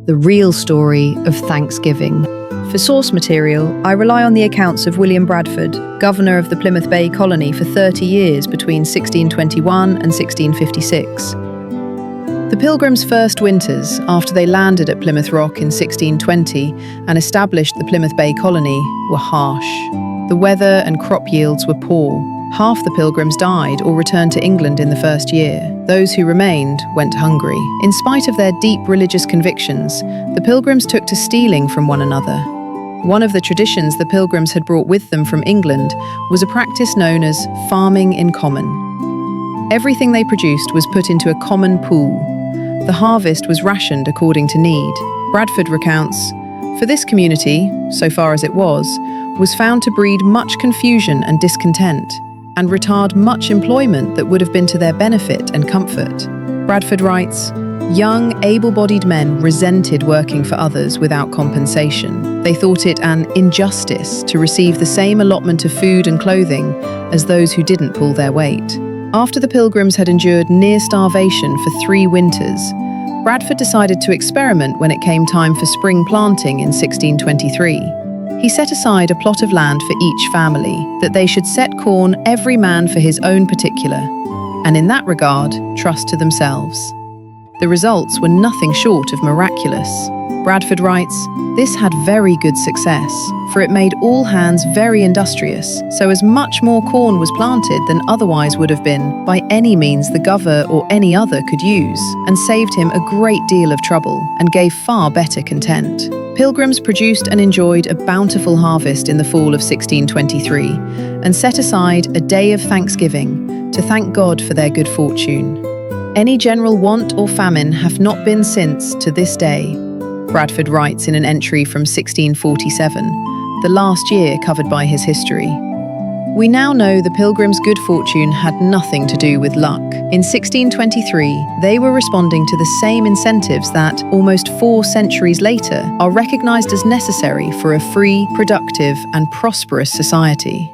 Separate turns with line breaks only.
the real story of Thanksgiving. For source material, I rely on the accounts of William Bradford, Governor of the Plymouth Bay Colony for 30 years between 1621 and 1656. The Pilgrims' first winters, after they landed at Plymouth Rock in 1620 and established the Plymouth Bay Colony, were harsh. The weather and crop yields were poor. Half the Pilgrims died or returned to England in the first year. Those who remained went hungry. In spite of their deep religious convictions, the Pilgrims took to stealing from one another. One of the traditions the Pilgrims had brought with them from England was a practice known as farming in common. Everything they produced was put into a common pool. The harvest was rationed according to need. Bradford recounts, "For this community, so far as it was found to breed much confusion and discontent, and retard much employment that would have been to their benefit and comfort." Bradford writes, "Young, able-bodied men resented working for others without compensation. They thought it an injustice to receive the same allotment of food and clothing as those who didn't pull their weight." After the Pilgrims had endured near starvation for 3 winters, Bradford decided to experiment when it came time for spring planting in 1623. He set aside a plot of land for each family, that they should set corn every man for his own particular, and in that regard, trust to themselves. The results were nothing short of miraculous. Bradford writes, "This had very good success, for it made all hands very industrious, so as much more corn was planted than otherwise would have been by any means the Gov'r or any other could use, and saved him a great deal of trouble, and gave far better content." Pilgrims produced and enjoyed a bountiful harvest in the fall of 1623, and set aside a day of thanksgiving to thank God for their good fortune. "Any general want or famine hath not been since to this day," Bradford writes in an entry from 1647, the last year covered by his history. We now know the Pilgrims' good fortune had nothing to do with luck. In 1623, they were responding to the same incentives that, almost 4 centuries later, are recognized as necessary for a free, productive, and prosperous society.